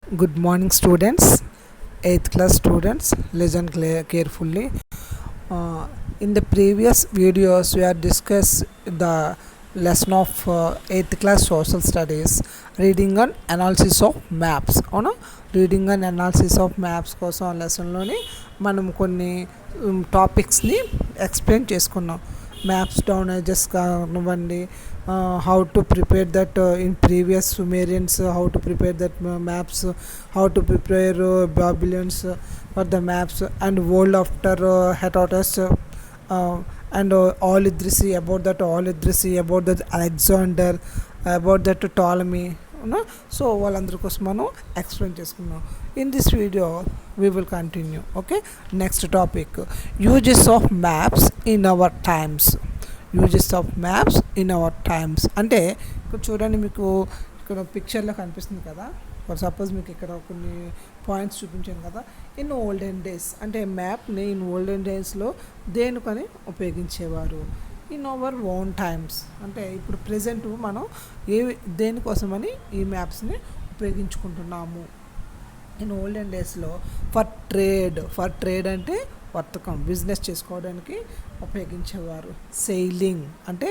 Good morning, students. 8th class students, listen carefully. In the previous videos, we have discussed the lesson of 8th class social studies, reading and analysis of maps. అవునా, reading and analysis of maps కోసం ఆ లెసన్లోని మనం కొన్ని టాపిక్స్ని explain చేసుకున్నాం. Maps డౌనేజెస్ కానివ్వండి, how to prepare that in previous Sumerians, how to prepare that maps, how to prepare Babylonians for the maps, and world after Herodotus, and all Idrisi, about that Alexander, about that Ptolemy. So వాళ్ళందరి కోసం మనం explain చేసుకున్నాం. In this video we will continue. Okay, next topic, uses of maps in our times. అంటే ఇక్కడ చూడండి, మీకు ఇక్కడ పిక్చర్లో కనిపిస్తుంది కదా. ఫర్ సపోజ్ మీకు ఇక్కడ కొన్ని పాయింట్స్ చూపించాను కదా. ఇన్ ఓల్డెన్ డేస్ అంటే మ్యాప్ని ఇన్ ఓల్డెన్ డేస్లో దేనికని ఉపయోగించేవారు. ఇన్ అవర్ ఓన్ టైమ్స్ అంటే ఇప్పుడు ప్రజెంట్ మనం దేనికోసమని ఈ మ్యాప్స్ని ఉపయోగించుకుంటున్నాము. ఇన్ ఓల్డెన్ డేస్లో ఫర్ ట్రేడ్ అంటే వర్తకం, బిజినెస్ చేసుకోవడానికి ఉపయోగించేవారు. సెయిలింగ్ అంటే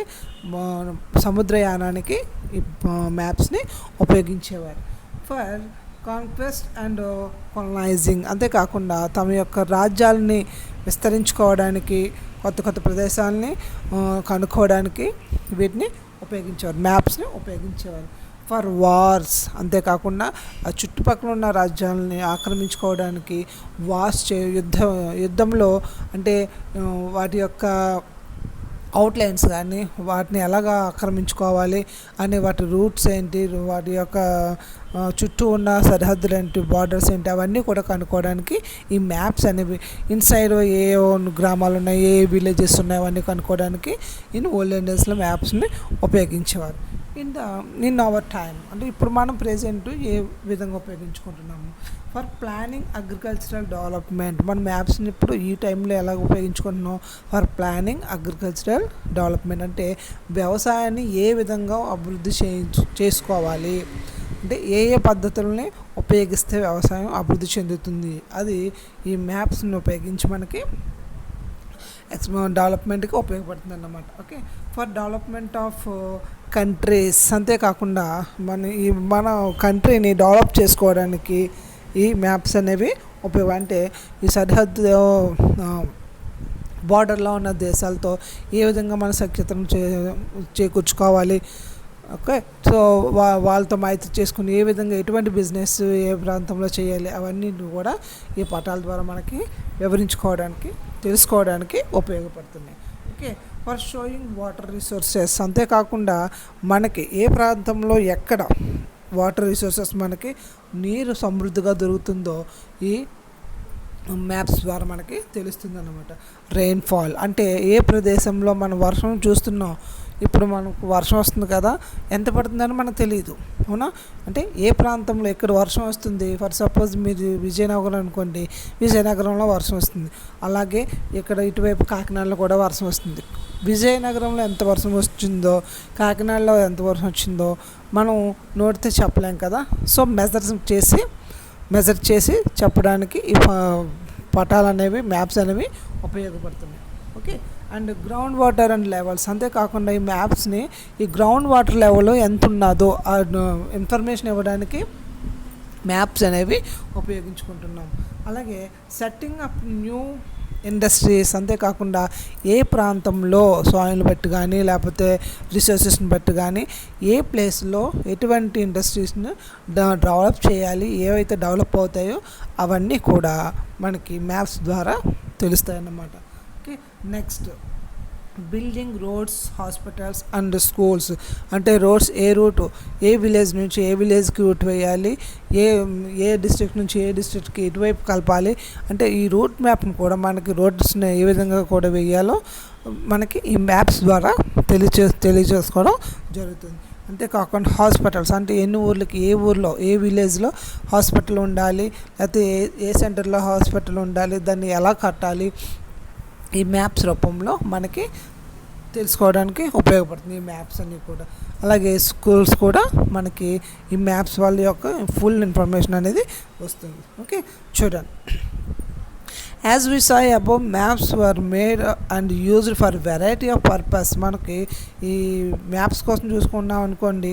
సముద్రయానానికి ఈ మ్యాప్స్ని ఉపయోగించేవారు. ఫర్ కాన్క్వెస్ట్ అండ్ కొలనైజింగ్ అంతేకాకుండా తమ యొక్క రాజ్యాలని విస్తరించుకోవడానికి, కొత్త ప్రదేశాలని కనుక్కోవడానికి వీటిని ఉపయోగించేవారు, మ్యాప్స్ని ఉపయోగించేవారు. ఫర్ వార్స్ అంతేకాకుండా ఆ చుట్టుపక్కల ఉన్న రాజ్యాలని ఆక్రమించుకోవడానికి, యుద్ధంలో అంటే వాటి యొక్క అవుట్లైన్స్ కానీ వాటిని ఎలాగా ఆక్రమించుకోవాలి అనే వాటి రూట్స్ ఏంటి, వాటి యొక్క చుట్టూ ఉన్న సరిహద్దులు ఏంటి, బార్డర్స్ ఏంటి, అవన్నీ కూడా కనుక్కోవడానికి ఈ మ్యాప్స్ అనేవి, ఇన్సైడ్ ఏ గ్రామాలు ఉన్నాయి, ఏ విలేజెస్ ఉన్నాయి, అవన్నీ కనుక్కోవడానికి ఇన్ ఓల్డెన్ డేస్లో మ్యాప్స్ని ఉపయోగించేవారు. ఇన్ అవర్ టైం అంటే ఇప్పుడు మనం ప్రెజెంట్ ఏ విధంగా ఉపయోగించుకుంటున్నాము. ఫర్ ప్లానింగ్ అగ్రికల్చరల్ డెవలప్మెంట్ మన మ్యాప్స్ని ఇప్పుడు ఈ టైంలో ఎలా ఉపయోగించుకుంటున్నాం. ఫర్ ప్లానింగ్ అగ్రికల్చరల్ డెవలప్మెంట్ అంటే వ్యవసాయాన్ని ఏ విధంగా అభివృద్ధి చేసుకోవాలి, అంటే ఏ పద్ధతులని ఉపయోగిస్తే వ్యవసాయం అభివృద్ధి చెందుతుంది, అది ఈ మ్యాప్స్ని ఉపయోగించి మనకి డెవలప్మెంట్కి ఉపయోగపడుతుంది అన్నమాట. Okay, for development of countries అంతేకాకుండా మన కంట్రీని డెవలప్ చేసుకోవడానికి ఈ మ్యాప్స్ అనేవి అంటే ఈ సరిహద్దు బార్డర్లో ఉన్న దేశాలతో ఏ విధంగా మన సఖ్యతను చేకూర్చుకోవాలి. ఓకే, సో వాళ్ళతో మైత్రి చేసుకుని ఏ విధంగా ఎటువంటి బిజినెస్ ఏ ప్రాంతంలో చేయాలి, అవన్నీ కూడా ఈ పటాల ద్వారా మనకి వివరించుకోవడానికి, తెలుసుకోవడానికి ఉపయోగపడుతున్నాయి. Okay, for showing water resources అంతేకాకుండా మనకి ఏ ప్రాంతంలో ఎక్కడ వాటర్ రిసోర్సెస్ మనకి నీరు సమృద్ధిగా దొరుకుతుందో ఈ మ్యాప్స్ ద్వారా మనకి తెలుస్తుంది అన్నమాట. రెయిన్ఫాల్ అంటే ఏ ప్రదేశంలో మనం వర్షం చూస్తున్నాం, ఇప్పుడు మనకు వర్షం వస్తుంది కదా, ఎంత పడుతుందని మనకు తెలియదు, అవునా. అంటే ఏ ప్రాంతంలో ఎక్కడ వర్షం వస్తుంది. ఫర్ సపోజ్ మీరు విజయనగరం అనుకోండి, విజయనగరంలో వర్షం వస్తుంది. అలాగే ఇక్కడ ఇటువైపు కాకినాడలో కూడా వర్షం వస్తుంది. విజయనగరంలో ఎంత వర్షం వచ్చిందో, కాకినాడలో ఎంత వర్షం వచ్చిందో మనం నోటితో చెప్పలేం కదా. సో మెజర్ చేసి చెప్పడానికి ఈ పటాలు అనేవి, మ్యాప్స్ అనేవి ఉపయోగపడుతున్నాయి. Okay, and ground water and levels అంతేకాకుండా ఈ మ్యాప్స్ని ఈ గ్రౌండ్ వాటర్ లెవెల్ ఎంత ఉన్నదో ఆ ఇన్ఫర్మేషన్ ఇవ్వడానికి మ్యాప్స్ అనేవి ఉపయోగించుకుంటున్నాం. అలాగే సెట్టింగ్ అప్ న్యూ ఇండస్ట్రీస్ అంతేకాకుండా ఏ ప్రాంతంలో సాయిల్ని బట్టి కానీ లేకపోతే రిసోర్సెస్ని బట్టి కానీ ఏ ప్లేస్లో ఎటువంటి ఇండస్ట్రీస్ని డెవలప్ చేయాలి, ఏవైతే డెవలప్ అవుతాయో అవన్నీ కూడా మనకి మ్యాప్స్ ద్వారా తెలుస్తాయి అన్నమాట. Okay, next building roads, hospitals and schools అంటే రోడ్స్ ఏ రూటు, ఏ విలేజ్ నుంచి ఏ విలేజ్కి రూట్ వేయాలి, ఏ డిస్ట్రిక్ట్ నుంచి ఏ డిస్ట్రిక్ట్కి ఇటువైపు కలపాలి, అంటే ఈ రూట్ మ్యాప్ని కూడా మనకి రోడ్స్ని ఏ విధంగా కూడా వేయాలో మనకి ఈ మ్యాప్స్ ద్వారా తెలియజేసుకోవడం జరుగుతుంది. అంతేకాకుండా హాస్పిటల్స్ అంటే ఎన్ని ఊర్లకి, ఏ ఊర్లో ఏ విలేజ్లో హాస్పిటల్ ఉండాలి, లేకపోతే ఏ సెంటర్లో హాస్పిటల్ ఉండాలి, దాన్ని ఎలా కట్టాలి, ఈ మ్యాప్స్ రూపంలో మనకి తెలుసుకోవడానికి ఉపయోగపడుతుంది ఈ మ్యాప్స్ అన్నీ కూడా. అలాగే స్కూల్స్ కూడా మనకి ఈ మ్యాప్స్ వాళ్ళ యొక్క ఫుల్ ఇన్ఫర్మేషన్ అనేది వస్తుంది. ఓకే, చూడండి. As we saw above, maps were made and used for variety of purpose. మనకి ఈ మ్యాప్స్ కోసం చూసుకున్నాం అనుకోండి,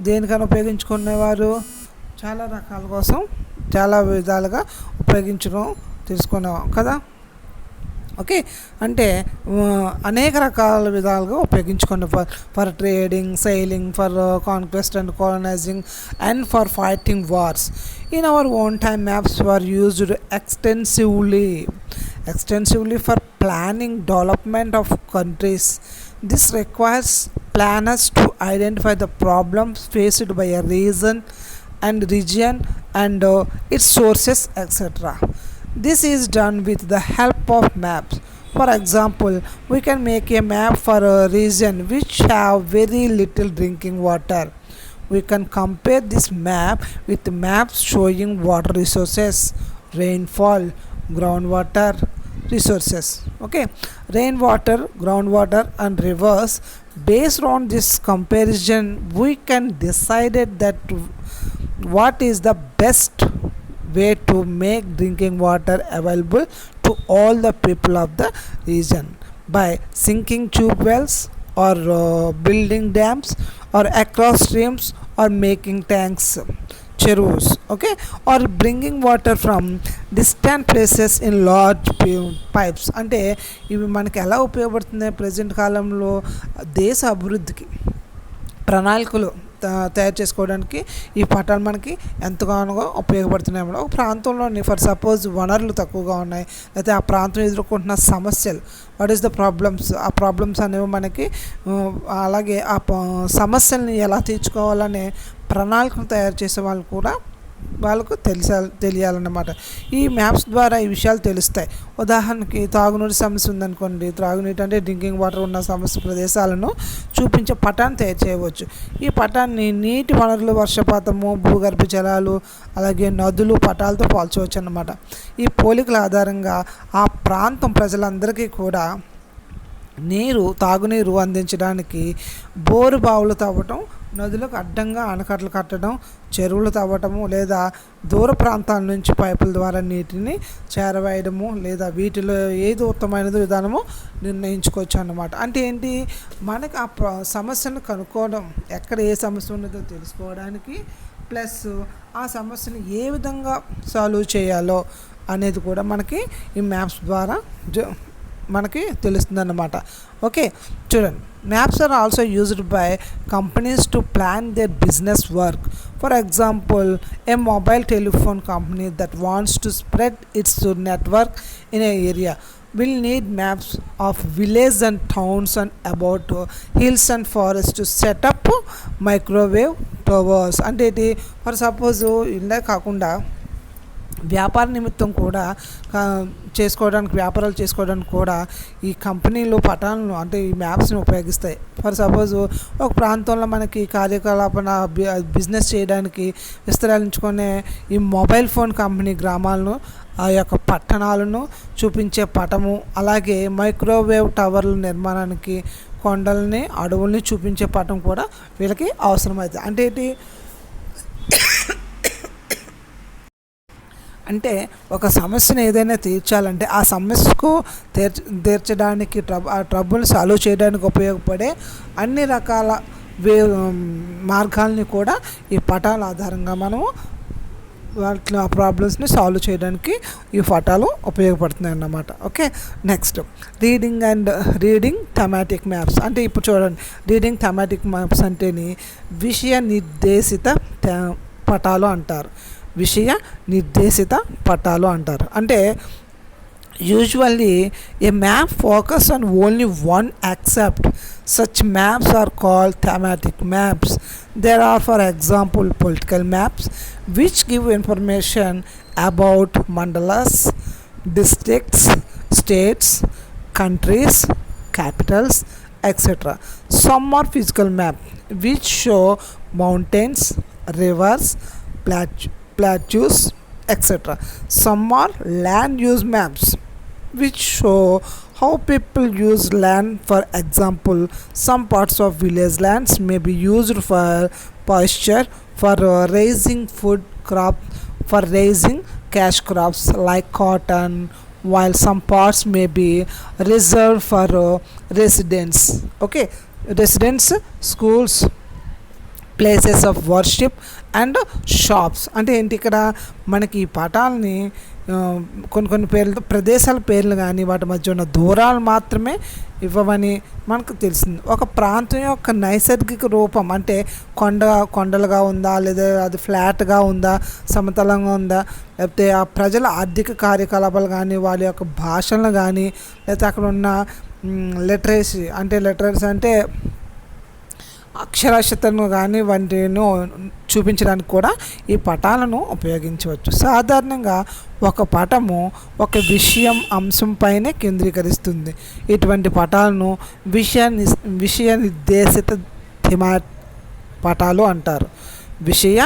దేనికైనా ఉపయోగించుకునేవారు చాలా రకాల కోసం చాలా విధాలుగా ఉపయోగించడం తెలుసుకున్నాం కదా. ఓకే, అంటే అనేక రకాల విధాలుగా ఉపయోగించుకున్న for trading, sailing, for conquest and colonising and for fighting wars. In our own time maps were used extensively for planning development of countries. This requires planners to identify the problems faced by a region and its sources, etc. This is done with the help of maps. For example, we can make a map for a region which have very little drinking water. We can compare this map with maps showing water resources, rainfall, groundwater resources. Okay, rainwater, groundwater and rivers. Based on this comparison, we can decide that what is the best way to make drinking water available to all the people of the region by sinking tube wells or building dams or across streams or making tanks, చెరువుస్. Okay, or bringing water from distant places in large pipes. అంటే ఇవి మనకి ఎలా ఉపయోగపడుతున్నాయి present కాలంలో దేశ అభివృద్ధికి ప్రణాళికలు తయారు చేసుకోవడానికి ఈ పటాలు మనకి ఎంతగానో ఉపయోగపడుతున్నాయి. ఒక ప్రాంతంలోని ఫర్ సపోజ్ వనరులు తక్కువగా ఉన్నాయి, లేకపోతే ఆ ప్రాంతం ఎదుర్కొంటున్న సమస్యలు, వాట్ ఈస్ ద ప్రాబ్లమ్స్, ఆ ప్రాబ్లమ్స్ అనేవి మనకి, అలాగే ఆ సమస్యల్ని ఎలా తీర్చుకోవాలనే ప్రణాళికలు తయారు చేసే వాళ్ళు కూడా వాళ్ళకు తెలియాలన్నమాట. ఈ మ్యాప్స్ ద్వారా ఈ విషయాలు తెలుస్తాయి. ఉదాహరణకి తాగునీటి సమస్య ఉందనుకోండి, త్రాగునీటి అంటే డ్రింకింగ్ వాటర్ ఉన్న సమస్య ప్రదేశాలను చూపించే పటాన్ని తయారు చేయవచ్చు. ఈ పటాన్ని నీటి వనరులు, వర్షపాతము, భూగర్భ జలాలు, అలాగే నదులు పటాలతో పోల్చవచ్చు అన్నమాట. ఈ పోలికల ఆధారంగా ఆ ప్రాంతం ప్రజలందరికీ కూడా తాగునీరు అందించడానికి బోరు బావులు తవ్వటం, నదులకు అడ్డంగా ఆనకట్టలు కట్టడం, చెరువులు తవ్వటము, లేదా దూర ప్రాంతాల నుంచి పైపుల ద్వారా నీటిని చేరవేయడము, లేదా వీటిలో ఏది ఉత్తమమైనది విధానము నిర్ణయించుకోవచ్చు అన్నమాట. అంటే ఏంటి, మనకి ఆ సమస్యను కనుక్కోవడం, ఎక్కడ ఏ సమస్య ఉన్నదో తెలుసుకోవడానికి, ప్లస్ ఆ సమస్యను ఏ విధంగా సాల్వ్ చేయాలో అనేది కూడా మనకి ఈ మ్యాప్స్ ద్వారా మనకి తెలుస్తుందన్నమాట. ఓకే, చూడండి. Maps are also used by companies to plan their business work. For example, a mobile telephone company that wants to spread its network in an area will need maps of villages and towns and about hills and forests to set up microwave towers. అంటే ఇది for suppose ఇలా కాకుండా వ్యాపార నిమిత్తం కూడా వ్యాపారాలు చేసుకోవడానికి కూడా ఈ కంపెనీలు పటాలను, అంటే ఈ మ్యాప్స్ని ఉపయోగిస్తాయి. ఫర్ సపోజ్ ఒక ప్రాంతంలో మనకి కార్యకలాపన బిజినెస్ చేయడానికి విస్తరించుకునే ఈ మొబైల్ ఫోన్ కంపెనీ గ్రామాలను, ఆ యొక్క పట్టణాలను చూపించే పటము, అలాగే మైక్రోవేవ్ టవర్ల నిర్మాణానికి కొండల్ని, అడవుల్ని చూపించే పటం కూడా వీళ్ళకి అవసరమవుతుంది. అంటే ఏంటి అంటే ఒక సమస్యను ఏదైనా తీర్చాలంటే ఆ సమస్యకు తీర్చడానికి ఆ ట్రబుల్ని సాల్వ్ చేయడానికి ఉపయోగపడే అన్ని రకాల మార్గాల్ని కూడా ఈ పటాల ఆధారంగా మనము వాటిలో ఆ ప్రాబ్లమ్స్ని సాల్వ్ చేయడానికి ఈ పటాలు ఉపయోగపడుతున్నాయి అన్నమాట. Okay, next reading thematic maps. అంటే ఇప్పుడు చూడండి, రీడింగ్ థమాటిక్ మ్యాప్స్ అంటేని విషయ నిర్దేశిత పటాలు అంటారు. అంటే usually a map focus on only one aspect. Such maps are called thematic maps. There are, for example, political maps which give information about mandalas, districts, states, countries, capitals, etc. Some are physical maps which show mountains, rivers, plateaus, etc. Some are land use maps which show How people use land, for example, some parts of village lands may be used for pasture, for raising food crop, for raising cash crops like cotton, while some parts may be reserved for residence. Okay, residence, schools, places of worship and shops. అంటే ఏంటి, ఇక్కడ మనకి ఈ పటాలని కొన్ని పేర్లతో ప్రదేశాల పేర్లు కానీ వాటి మధ్య ఉన్న దూరాలు మాత్రమే ఇవ్వవని మనకు తెలిసింది. ఒక ప్రాంతం యొక్క నైసర్గిక రూపం అంటే కొండలుగా ఉందా, లేదా అది ఫ్లాట్గా ఉందా, సమతలంగా ఉందా, లేకపోతే ఆ ప్రజల ఆర్థిక కార్యకలాపాలు కానీ వాళ్ళ యొక్క భాషలను కానీ, లేకపోతే అక్కడ ఉన్న లిటరసీ అంటే అక్షరాస్యతను కానీ వంటిను చూపించడానికి కూడా ఈ పటాలను ఉపయోగించవచ్చు. సాధారణంగా ఒక పటము ఒక అంశం పైనే కేంద్రీకరిస్తుంది. ఇటువంటి పటాలను విషయ నిర్దేశిత పటాలు అంటారు. విషయ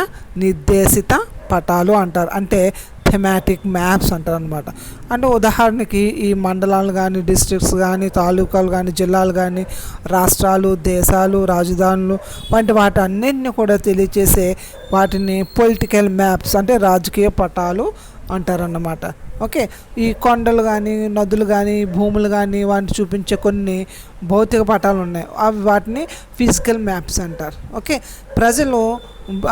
నిర్దేశిత పటాలు అంటారు, అంటే థెమాటిక్ మ్యాప్స్ అంటారు అనమాట. అంటే ఉదాహరణకి ఈ మండలాలు కానీ, డిస్ట్రిక్ట్స్ కానీ, తాలూకాలు కానీ, జిల్లాలు కానీ, రాష్ట్రాలు, దేశాలు, రాజధానులు వంటి వాటి అన్నింటినీ కూడా తెలియచేసే వాటిని పొలిటికల్ మ్యాప్స్ అంటే రాజకీయ పటాలు అంటారన్నమాట. ఓకే, ఈ కొండలు కానీ, నదులు కానీ, భూములు కానీ వాటిని చూపించే కొన్ని భౌతిక పటాలు ఉన్నాయి, అవి వాటిని ఫిజికల్ మ్యాప్స్ అంటారు. ఓకే, ప్రజలు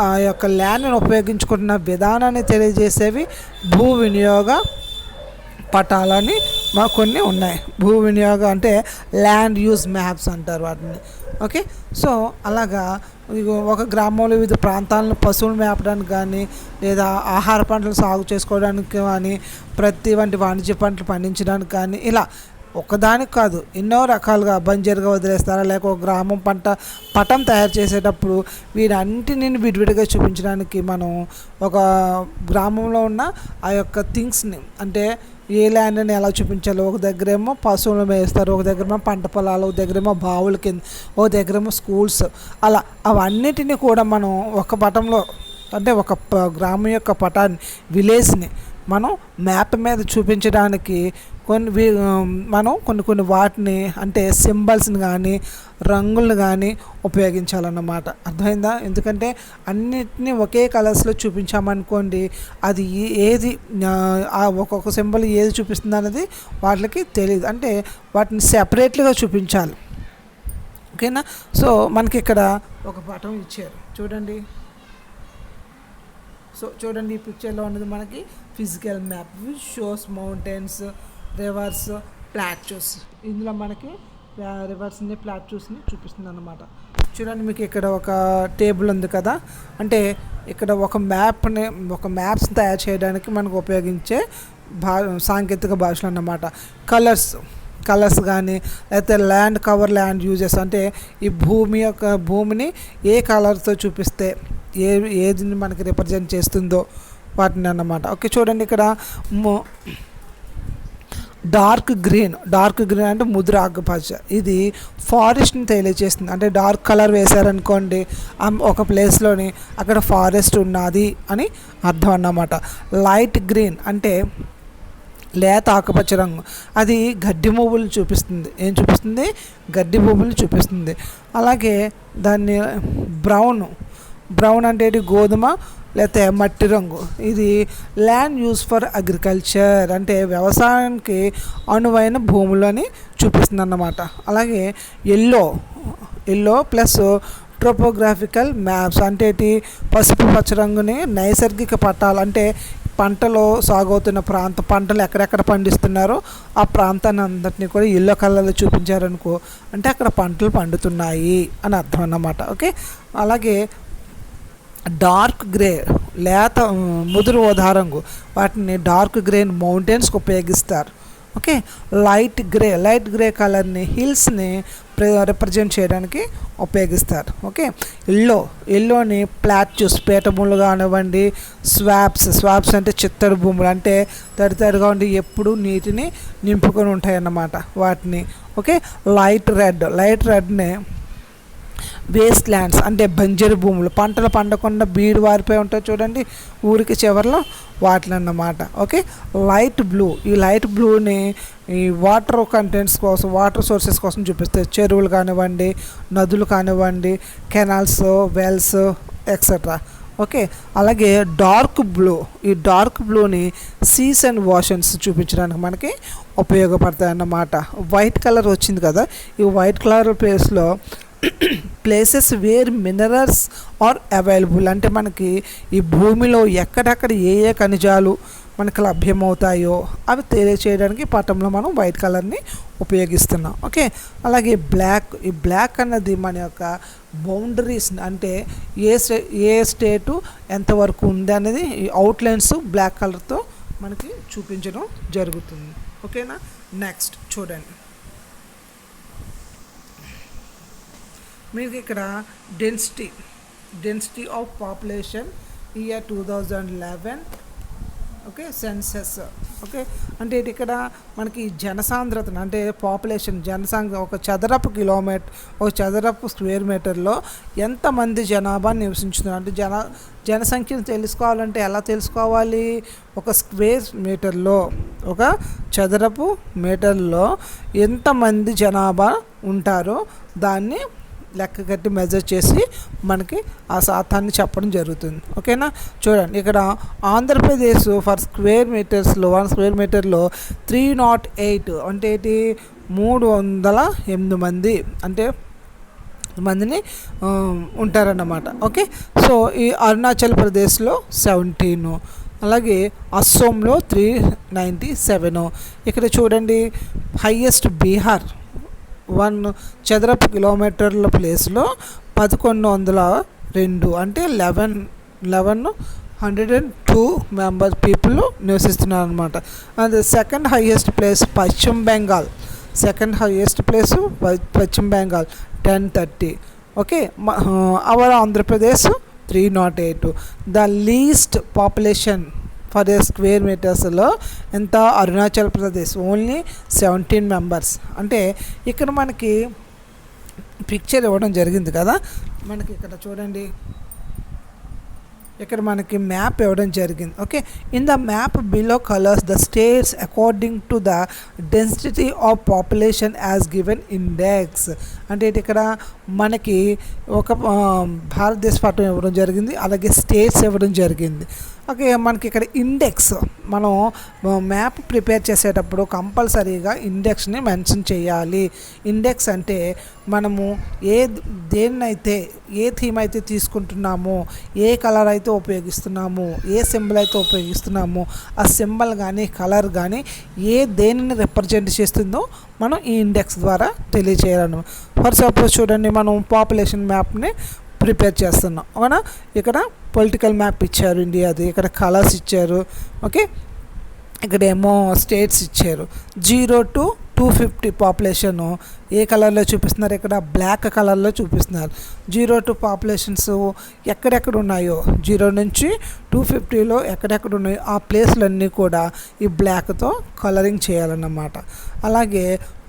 ఆ యొక్క ల్యాండ్ని ఉపయోగించుకుంటున్న విధానాన్ని తెలియజేసేవి భూ వినియోగ పటాలని కొన్ని ఉన్నాయి. భూ వినియోగం అంటే ల్యాండ్ యూజ్ మ్యాప్స్ అంటారు వాటిని. ఓకే, సో అలాగా ఒక గ్రామంలో వివిధ ప్రాంతాలను పశువులు మేపడానికి కానీ, లేదా ఆహార పంటలు సాగు చేసుకోవడానికి కానీ, వంటి వాణిజ్య పంటలు పండించడానికి కానీ, ఇలా ఒకదానికి కాదు ఎన్నో రకాలుగా బంజరుగా వదిలేస్తారా, లేక ఒక గ్రామం పటం తయారు చేసేటప్పుడు వీటన్నిటిని విడివిడిగా చూపించడానికి మనం ఒక గ్రామంలో ఉన్న ఆ యొక్క థింగ్స్ని, అంటే ఏ ల్యాండ్ని ఎలా చూపించాలో, ఒక దగ్గరేమో పశువులు వేస్తారు, ఒక దగ్గరేమో పంట పొలాలు, ఒక దగ్గరేమో బావుల కింద, ఒక దగ్గరేమో స్కూల్స్, అలా అవన్నిటిని కూడా మనం ఒక పటంలో, అంటే ఒక గ్రామం యొక్క పటాన్ని, విలేజ్ని మనం మ్యాప్ మీద చూపించడానికి మనం కొన్ని వాటిని, అంటే సింబల్స్ని కానీ, రంగులను కానీ ఉపయోగించాలన్నమాట. అర్థమైందా? ఎందుకంటే అన్నిటినీ ఒకే కలర్స్లో చూపించామనుకోండి, అది ఏది ఒక్కొక్క సింబల్ ఏది చూపిస్తుంది అన్నది వాళ్ళకి తెలియదు. అంటే వాటిని సెపరేట్గా చూపించాలి. ఓకేనా? సో మనకి ఇక్కడ ఒక పటం ఇచ్చారు చూడండి. ఈ పిక్చర్లో ఉన్నది మనకి physical map which shows mountains, reverse, plateaus. ఇందులో మనకి రివర్స్ని, ప్లాట్యూస్ని చూపిస్తుంది అన్నమాట. చూడండి, మీకు ఇక్కడ ఒక టేబుల్ ఉంది కదా, అంటే ఇక్కడ ఒక మ్యాప్స్ తయారు చేయడానికి మనకు ఉపయోగించే సాంకేతిక భాషలు అన్నమాట. కలర్స్ కానీ, లేకపోతే ల్యాండ్ యూజెస్, అంటే ఈ భూమిని ఏ కలర్తో చూపిస్తే ఏది మనకి రిప్రజెంట్ చేస్తుందో వాటిని అన్నమాట. ఓకే, చూడండి ఇక్కడ డార్క్ గ్రీన్ అంటే ముదురు ఆకుపచ్చ, ఇది ఫారెస్ట్ని తెలియజేస్తుంది. అంటే డార్క్ కలర్ వేశారనుకోండి ఒక ప్లేస్లోని, అక్కడ ఫారెస్ట్ ఉన్నది అని అర్థం అన్నమాట. లైట్ గ్రీన్ అంటే లేత ఆకుపచ్చ రంగు, అది గడ్డి పువ్వులు చూపిస్తుంది. ఏం చూపిస్తుంది? గడ్డి పువ్వులు చూపిస్తుంది. అలాగే దాన్ని బ్రౌన్ అంటే గోధుమ లేకపోతే మట్టి రంగు, ఇది ల్యాండ్ యూజ్ ఫర్ అగ్రికల్చర్, అంటే వ్యవసాయానికి అనువైన భూములని చూపిస్తుంది అన్నమాట. అలాగే ఎల్లో ప్లస్ ట్రోపోగ్రాఫికల్ మ్యాప్స్ అంటే పసుపు పచ్చ రంగుని నైసర్గిక పట్టాలు, అంటే పంటలో సాగవుతున్న పంటలు ఎక్కడెక్కడ పండిస్తున్నారో ఆ ప్రాంతాన్ని అంతటినీ కూడా ఎల్లో కలర్లో చూపించారనుకో, అంటే అక్కడ పంటలు పండుతున్నాయి అని అర్థం అన్నమాట. ఓకే, అలాగే డార్క్ గ్రే లేత ముదురు రంగు, వాటిని డార్క్ గ్రీన్ మౌంటైన్స్కి ఉపయోగిస్తారు. ఓకే, లైట్ గ్రే కలర్ని హిల్స్ని రిప్రజెంట్ చేయడానికి ఉపయోగిస్తారు. ఓకే, ఎల్లోని ప్లాట్యూస్ పేట భూములు కానివ్వండి, స్వాప్స్ అంటే చిత్తడి భూములు, అంటే తడిగా ఉండి ఎప్పుడు నీటిని నింపుకొని ఉంటాయి అన్నమాట వాటిని. ఓకే, లైట్ రెడ్ని వేస్ట్ ల్యాండ్స్ అంటే బంజరు భూములు, పంటలు పండకుండా బీడు వారిపోయి ఉంటాయి చూడండి ఊరికి చివరిలో, వాటిని అన్నమాట. ఓకే, లైట్ బ్లూ, ఈ లైట్ బ్లూని ఈ వాటర్ కంటెంట్స్ కోసం, వాటర్ సోర్సెస్ కోసం చూపిస్తాయి. చెరువులు కానివ్వండి, నదులు కానివ్వండి, కెనాల్స్, వెల్స్ ఎక్సెట్రా. ఓకే, అలాగే డార్క్ బ్లూ, ఈ డార్క్ బ్లూని సీస్ అండ్ ఓషన్స్ చూపించడానికి మనకి ఉపయోగపడతాయి అన్నమాట. వైట్ కలర్ వచ్చింది కదా, ఈ వైట్ కలర్ ప్లేస్లో places where minerals are available, అంటే మనకి ఈ భూమిలో ఎక్కడెక్కడ ఏ ఏ ఖనిజాలు మనకు లభ్యమవుతాయో అవి తెలియచేయడానికి పటంలో మనం వైట్ కలర్ని ఉపయోగిస్తున్నాం. ఓకే, అలాగే బ్లాక్, ఈ బ్లాక్ అన్నది మన యొక్క బౌండరీస్, అంటే ఏ స్టేటు ఎంతవరకు ఉంది అనేది ఈ అవుట్లైన్స్ బ్లాక్ కలర్తో మనకి చూపించడం జరుగుతుంది. ఓకేనా, నెక్స్ట్ చూడండి, మీకు ఇక్కడ density of population year 2011. Okay, census. Okay, అంటే ఇది ఇక్కడ మనకి జనసాంద్రతను, అంటే పాపులేషన్ జనసాంద్రత, ఒక చదరపు కిలోమీటర్, ఒక చదరపు స్క్వేర్ మీటర్లో ఎంతమంది జనాభా నివసించుతున్నారు, అంటే జనసంఖ్యను తెలుసుకోవాలంటే ఎలా తెలుసుకోవాలి, ఒక స్క్వేర్ మీటర్లో, ఒక చదరపు మీటర్లో ఎంతమంది జనాభా ఉంటారో దాన్ని లెక్క కట్టి మెజర్ చేసి మనకి ఆ శాతాన్ని చెప్పడం జరుగుతుంది. ఓకేనా, చూడండి ఇక్కడ ఆంధ్రప్రదేశ్ ఫర్ స్క్వేర్ మీటర్స్లో 1 స్క్వేర్ మీటర్లో 308, అంటే ఏంటి 308 మంది అంటే మందిని ఉంటారన్నమాట. ఓకే, సో ఈ అరుణాచల్ ప్రదేశ్లో 17, అలాగే అస్సోంలో 397. ఇక్కడ చూడండి హైయెస్ట్ బీహార్ 1 చదరపు కిలోమీటర్ల ప్లేస్లో 1102, అంటే 1102 మెంబర్స్ పీపుల్ నివసిస్తున్నారు అనమాట. అది second highest place Paschim Bengal, second highest place Paschim Bengal 1030. Okay, our Andhra Pradesh 308. The least population for a square మీటర్స్లో ఎంత, అరుణాచల్ ప్రదేశ్ ఓన్లీ 17 మెంబర్స్. అంటే ఇక్కడ మనకి పిక్చర్ ఇవ్వడం జరిగింది కదా, మనకి ఇక్కడ చూడండి, ఇక్కడ మనకి మ్యాప్ ఇవ్వడం జరిగింది. Okay, in the map below colours the states according to the density of population as given index. అంటే ఇక్కడ మనకి ఒక భారతదేశ పటం ఇవ్వడం జరిగింది, అలాగే స్టేట్స్ ఇవ్వడం జరిగింది. ఓకే, మనకి ఇక్కడ ఇండెక్స్, మనం మ్యాప్ ప్రిపేర్ చేసేటప్పుడు కంపల్సరీగా ఇండెక్స్ని మెన్షన్ చేయాలి. ఇండెక్స్ అంటే మనము దేన్నైతే ఏ థీమ్ అయితే తీసుకుంటున్నామో, ఏ కలర్ అయితే ఉపయోగిస్తున్నామో, ఏ సింబల్ అయితే ఉపయోగిస్తున్నామో ఆ సింబల్ కానీ కలర్ కానీ దేనిని రిప్రజెంట్ చేస్తుందో మనం ఈ ఇండెక్స్ ద్వారా తెలియచేయాలన్నమాట. ఫర్ సపోజ్ చూడండి, మనం పాపులేషన్ మ్యాప్ని ప్రిపేర్ చేస్తున్నాం అవునా, ఇక్కడ పొలిటికల్ మ్యాప్ ఇచ్చారు ఇండియాది, ఇక్కడ కలర్స్ ఇచ్చారు. ఓకే, ఇక్కడేమో స్టేట్స్ ఇచ్చారు. 0 to 250 పాపులేషను ఏ కలర్లో చూపిస్తున్నారు, ఇక్కడ బ్లాక్ కలర్లో చూపిస్తున్నారు. 0 to పాపులేషన్స్ ఎక్కడెక్కడ ఉన్నాయో 0 నుంచి 250లో ఎక్కడెక్కడ ఉన్నాయో ఆ ప్లేస్లన్నీ కూడా ఈ బ్లాక్తో కలరింగ్ చేయాలన్నమాట. అలాగే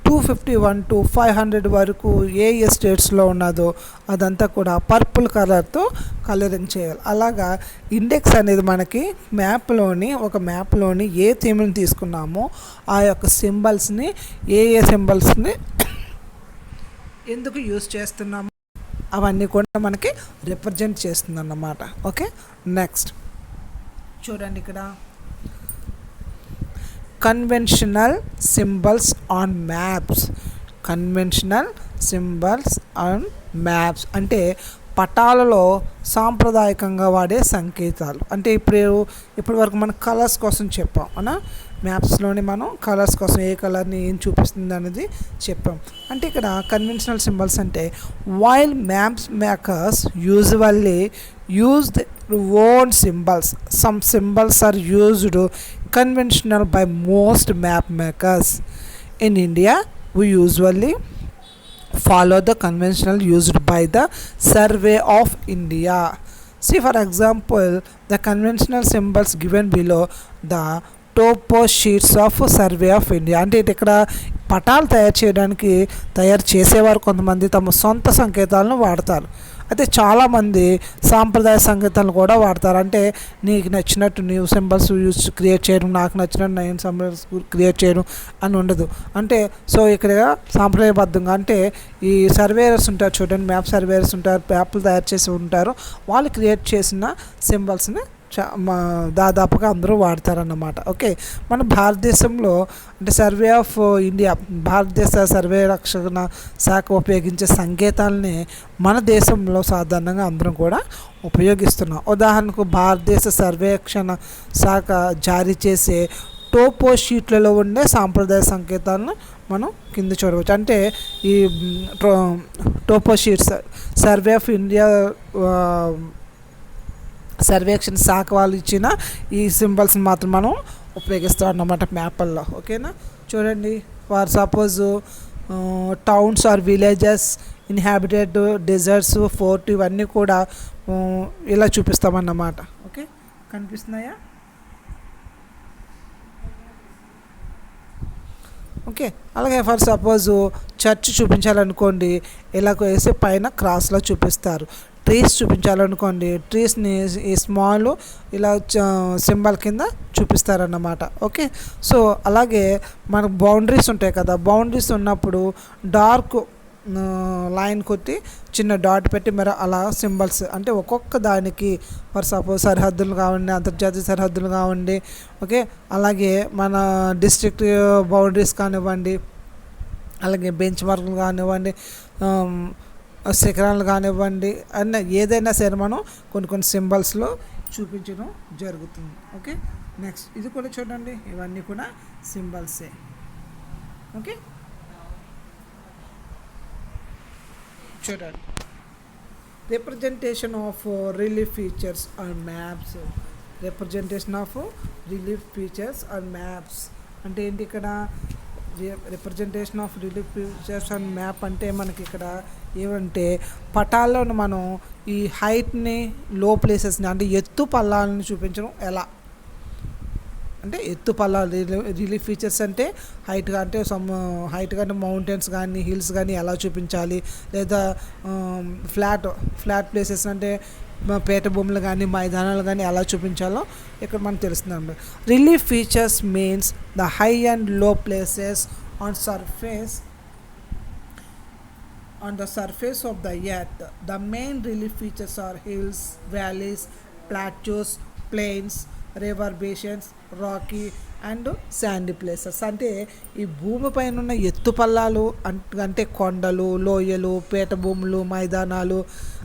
251 to 500 వరకు ఏ స్టేట్స్లో ఉన్నదో అదంతా కూడా పర్పుల్ కలర్తో కలరింగ్ చేయాలి. అలాగా ఇండెక్స్ అనేది మనకి ఒక మ్యాప్లోని ఏ థీమ్ని తీసుకున్నామో ఆ యొక్క సింబల్స్ని ఏ సింబల్స్ని ఎందుకు యూజ్ చేస్తున్నామో అవన్నీ కూడా మనకి రిప్రజెంట్ చేస్తుంది అన్నమాట. ఓకే, నెక్స్ట్ చూడండి, ఇక్కడ conventional symbols on maps. Conventional symbols on maps అంటే పటాలలో సాంప్రదాయకంగా వాడే సంకేతాలు. అంటే ఇప్పటి వరకు మనం కలర్స్ కోసం చెప్పాం అనా, మ్యాప్స్లోని మనం కలర్స్ కోసం ఏ కలర్ని ఏం చూపిస్తుంది అనేది చెప్పాం. అంటే ఇక్కడ కన్వెన్షనల్ సింబల్స్ అంటే while maps makers usually used own symbols, some symbols are used conventional by most map makers. In India we usually follow the conventional used by the Survey of India. See, for example, the conventional symbols given below, the topo sheets of survey of India. అంటే ఇక్కడ పటాలు తయారు చేసేవారు కొంతమంది తమ సొంత సంకేతాలను వాడతారు. అయితే చాలామంది సాంప్రదాయ సంకేతాలను కూడా వాడతారు. అంటే నీకు నచ్చినట్టు నీవు సింబల్స్ క్రియేట్ చేయడం, నాకు నచ్చినట్టు నేను సింబల్స్ క్రియేట్ చేయడం అని ఉండదు. అంటే సో ఇక్కడ సాంప్రదాయబద్ధంగా అంటే ఈ సర్వేయర్స్ ఉంటారు చూడండి, మ్యాప్ సర్వేయర్స్ ఉంటారు, మ్యాప్లు తయారు చేసి ఉంటారు, వాళ్ళు క్రియేట్ చేసిన సింబల్స్ని దాదాపుగా అందరూ వాడతారన్నమాట. ఓకే, మన భారతదేశంలో అంటే సర్వే ఆఫ్ ఇండియా, భారతదేశ సర్వే రక్షణ శాఖ ఉపయోగించే సంకేతాలని మన దేశంలో సాధారణంగా అందరం కూడా ఉపయోగిస్తున్నాం. ఉదాహరణకు భారతదేశ సర్వేక్షణ శాఖ జారీ చేసే టోపో షీట్లలో ఉండే సాంప్రదాయ సంకేతాలను మనం కింద చూడవచ్చు. అంటే ఈ topo sheets survey of India సర్వేక్షణ శాఖ వాళ్ళు ఇచ్చిన ఈ సింబల్స్ని మాత్రం మనం ఉపయోగిస్తాం అన్నమాట మ్యాప్ల్లో. ఓకేనా, చూడండి, for suppose towns or villages, inhabited, deserts, fort, ఇవన్నీ కూడా ఇలా చూపిస్తామన్నమాట. ఓకే, కనిపిస్తున్నాయా? ఓకే, అలాగే ఫర్ సపోజ్ చర్చ్ చూపించాలనుకోండి, ఇలా వేసి పైన క్రాస్లో చూపిస్తారు. ట్రీస్ చూపించాలనుకోండి, ట్రీస్ని ఈ స్మాల్ ఇలా సింబల్ కింద చూపిస్తారన్నమాట. ఓకే, సో అలాగే మనకు బౌండరీస్ ఉంటాయి కదా, బౌండరీస్ ఉన్నప్పుడు డార్క్ లైన్ కొట్టి చిన్న డాట్ పెట్టి మరి అలా సింబల్స్ అంటే ఒక్కొక్క దానికి ఫర్ సపోజ్ సరిహద్దులు కావండి, అంతర్జాతీయ సరిహద్దులు కావండి, ఓకే, అలాగే మన డిస్ట్రిక్ట్ బౌండరీస్ కానివ్వండి, అలాగే బెంచ్ మార్కులు కానివ్వండి, శిఖరాలు కానివ్వండి, అన్న ఏదైనా సరే మనం కొన్ని సింబల్స్లో చూపించడం జరుగుతుంది. ఓకే, నెక్స్ట్ ఇది కూడా చూడండి, ఇవన్నీ కూడా సింబల్సే. ఓకే, చూడండి, representation of relief features and maps. Representation of relief features and maps అంటే ఏంటి? ఇక్కడ representation of relief features and map అంటే మనకి ఇక్కడ ఏమంటే పటాల్లోని మనం ఈ హైట్ని, లో ప్లేసెస్ని అంటే ఎత్తు పల్లాలను చూపించడం ఎలా అంటే ఎత్తు పల్లాలు రిలీఫ్ ఫీచర్స్ అంటే హైట్గా అంటే హైట్గా అంటే మౌంటైన్స్ కానీ హిల్స్ కానీ ఎలా చూపించాలి, లేదా ఫ్లాట్ ప్లేసెస్ అంటే పేట భూములు కానీ మైదానాలు కానీ ఎలా చూపించాలో ఇక్కడ మనకు తెలుస్తుంది. Relief features means the high and low places on the surface of the earth. The main relief features are hills, valleys, plateaus, plains, river basins, rocky and Sandy places. అంటే ఈ భూమిపైన ఉన్న ఎత్తు పల్లాలు అంటే కొండలు, లోయలు, పేట భూములు, మైదానాలు,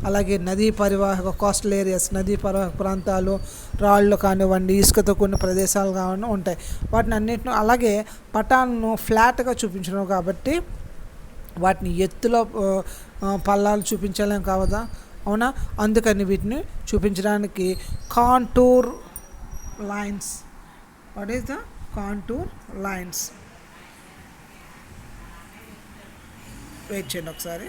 అలాగే నదీ పరివాహక కోస్టల్ ఏరియాస్, నదీ పరివాహక ప్రాంతాలు, రాళ్ళు కానివ్వండి, ఇసుకతో కొన్ని ప్రదేశాలు కానివ్వండి ఉంటాయి. వాటిని అన్నింటిని అలాగే పటాలను ఫ్లాట్గా చూపించడం కాబట్టి వాటిని ఎత్తులో పల్లాలు చూపించలేం కావదా, అవునా? అందుకని వీటిని చూపించడానికి contour lines. What is the contour lines? Wait చేయండి ఒకసారి.